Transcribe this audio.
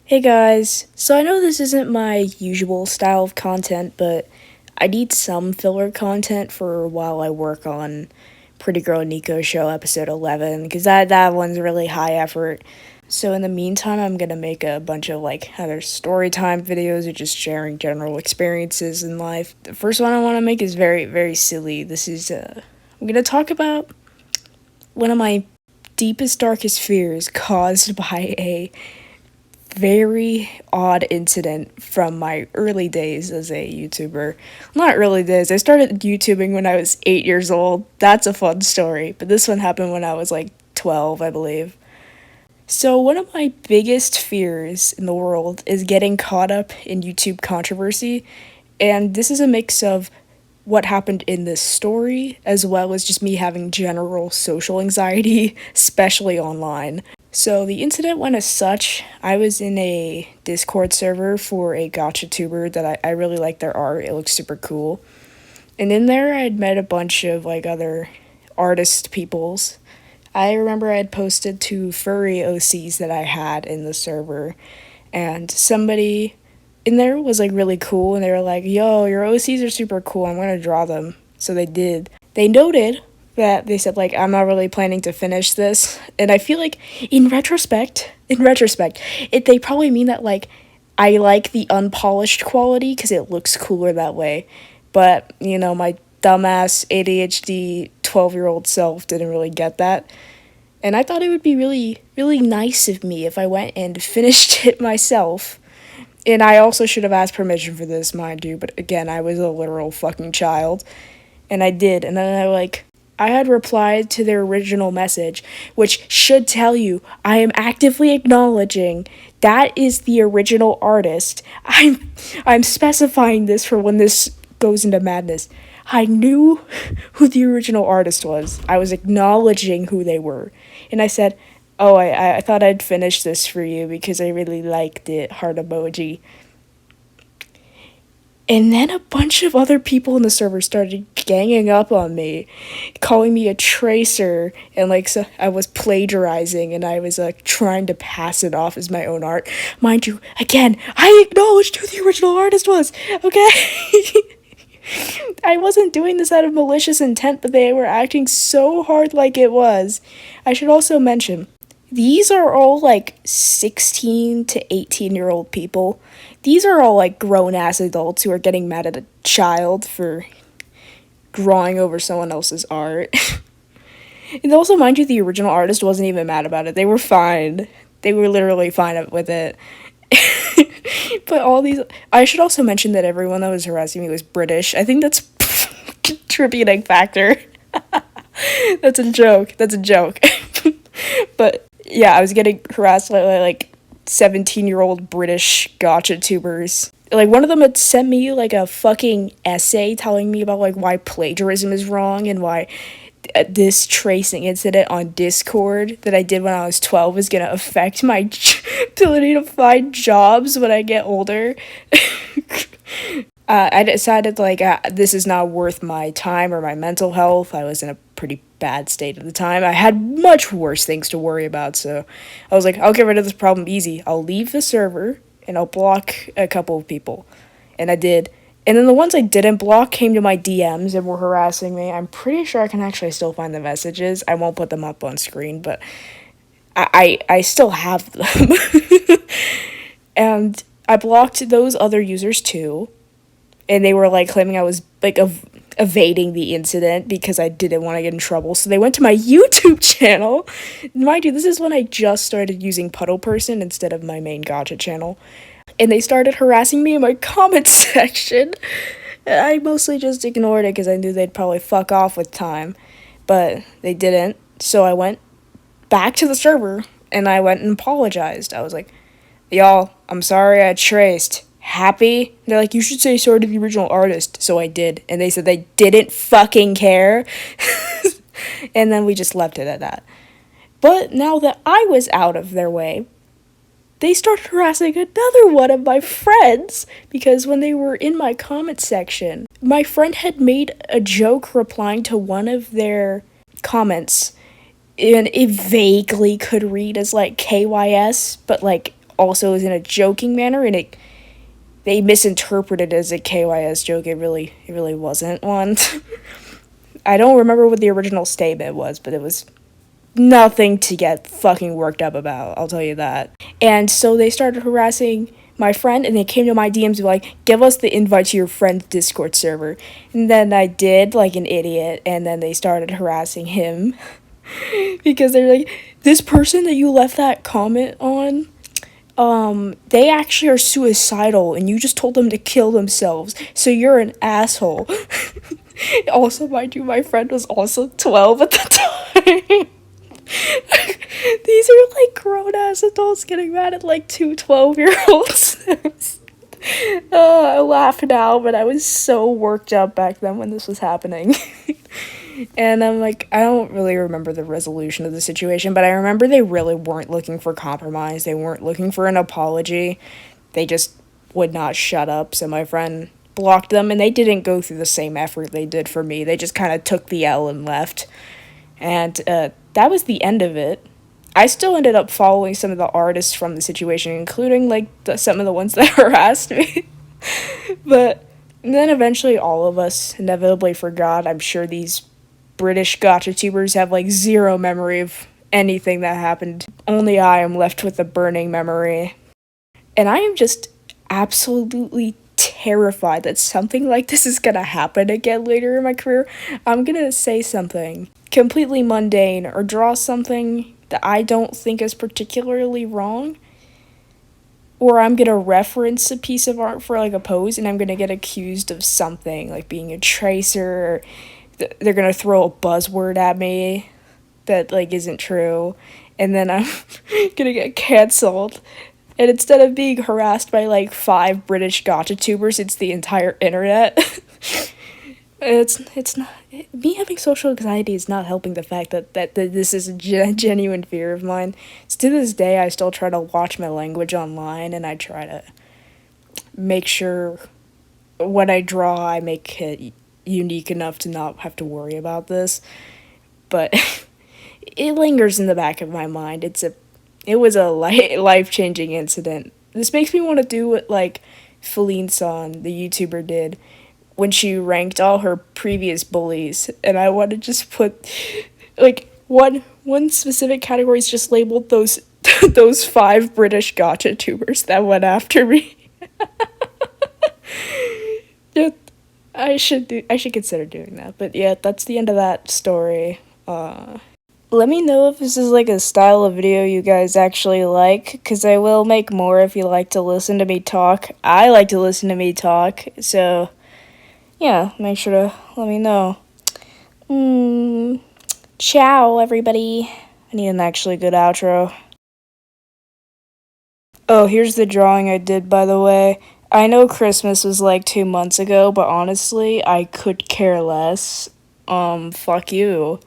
Hey guys, so I know this isn't my usual style of content, but I need some filler content for while I work on Pretty Girl Nico Show episode 11, because that one's really high effort. So in the meantime, I'm gonna make a bunch of either story time videos or just sharing general experiences in life. The first one I want to make is very, very silly. I'm gonna talk about one of my deepest, darkest fears caused by a very odd incident from my early days as a YouTuber. Not early days, I started YouTubing when I was 8 years old. That's a fun story, but this one happened when I was 12, I believe. So, one of my biggest fears in the world is getting caught up in YouTube controversy, and this is a mix of what happened in this story as well as just me having general social anxiety, especially online. So the incident went as such. I was in a Discord server for a gachatubers that I really like their art. It looks super cool. And in there I'd met a bunch of other artist peoples. I remember I had posted 2 furry OCs that I had in the server, and somebody in there was really cool, and they were like, yo, your OCs are super cool, I'm gonna draw them. So they did. They noted that they said I'm not really planning to finish this, and I feel like in retrospect they probably mean that I like the unpolished quality because it looks cooler that way. But my dumbass ADHD 12-year-old self didn't really get that, and I thought it would be really, really nice of me if I went and finished it myself. And I also should have asked permission for this, mind you, but again, I was a literal fucking child. And I did, and then I had replied to their original message, which should tell you I am actively acknowledging that is the original artist. I'm specifying this for when this goes into madness. I knew who the original artist was. I was acknowledging who they were. And I said, oh, I thought I'd finish this for you because I really liked it, heart emoji. And then a bunch of other people in the server started ganging up on me, calling me a tracer, and so I was plagiarizing, and I was trying to pass it off as my own art. Mind you, again, I acknowledged who the original artist was, okay? I wasn't doing this out of malicious intent, but they were acting so hard like it was. I should also mention, these are all 16 to 18-year-old people. These are all grown-ass adults who are getting mad at a child for drawing over someone else's art. And also, mind you, the original artist wasn't even mad about it. They were fine. They were literally fine with it. But I should also mention that everyone that was harassing me was British. I think that's a contributing factor. That's a joke. But yeah, I was getting harassed by 17-year-old British gachatubers. One of them had sent me a fucking essay telling me about why plagiarism is wrong and why this tracing incident on Discord that I did when I was 12 is gonna affect my ability to find jobs when I get older. I decided this is not worth my time or my mental health. I was in a pretty bad state at the time. I had much worse things to worry about, so I was like, I'll get rid of this problem easy. I'll leave the server and I'll block a couple of people. And I did. And then the ones I didn't block came to my DMs and were harassing me. I'm pretty sure I can actually still find the messages. I won't put them up on screen, but I still have them. And I blocked those other users too. And they were claiming I was evading the incident because I didn't want to get in trouble. So they went to my YouTube channel. Mind you, this is when I just started using Puddle Person instead of my main gacha channel. And they started harassing me in my comment section. I mostly just ignored it because I knew they'd probably fuck off with time. But they didn't. So I went back to the server and I went and apologized. I was like, y'all, I'm sorry I traced. Happy? They're like, you should say sorry to the original artist. So I did. And they said they didn't fucking care. And then we just left it at that. But now that I was out of their way, they started harassing another one of my friends. Because when they were in my comment section, my friend had made a joke replying to one of their comments. And it vaguely could read as KYS, but also is in a joking manner, and they misinterpreted it as a KYS joke. It really wasn't one. I don't remember what the original statement was, but it was nothing to get fucking worked up about, I'll tell you that. And so they started harassing my friend, and they came to my DMs like, give us the invite to your friend's Discord server. And then I did, like an idiot, and then they started harassing him. Because they're like, this person that you left that comment on, they actually are suicidal, and you just told them to kill themselves, so you're an asshole. Also, mind you, my friend was also 12 at the time. These are like grown-ass adults getting mad at like two 12-year-olds. I laugh now, but I was so worked up back then when this was happening. And I'm like, I don't really remember the resolution of the situation, but I remember they really weren't looking for compromise. They weren't looking for an apology. They just would not shut up, so my friend blocked them, and they didn't go through the same effort they did for me. They just kind of took the L and left. And that was the end of it. I still ended up following some of the artists from the situation, including like some of the ones that harassed me. But then eventually all of us inevitably forgot. I'm sure these British gachatubers have like zero memory of anything that happened. Only I am left with a burning memory. And I am just absolutely terrified that something like this is gonna happen again later in my career. I'm gonna say something completely mundane or draw something that I don't think is particularly wrong, or I'm gonna reference a piece of art for like a pose, and I'm gonna get accused of something like being a tracer, or they're gonna throw a buzzword at me that like isn't true, and then I'm gonna get canceled. And instead of being harassed by like 5 British gachatubers, it's the entire internet. It's not, me having social anxiety is not helping the fact that this is a genuine fear of mine. So to this day, I still try to watch my language online, and I try to make sure when I draw, I make it unique enough to not have to worry about this. But it lingers in the back of my mind. It was a life-changing incident. This makes me want to do what like Feline Son, the YouTuber, did when she ranked all her previous bullies, and I want to just put like one specific category is just labeled those those 5 British gachatubers that went after me. Yeah, I should consider doing that. But yeah, that's the end of that story. Let me know if this is like a style of video you guys actually like, because I will make more if you like to listen to me talk. I like to listen to me talk, so yeah, make sure to let me know. Ciao, everybody. I need an actually good outro. Oh, here's the drawing I did, by the way. I know Christmas was like 2 months ago, but honestly, I could care less. Fuck you.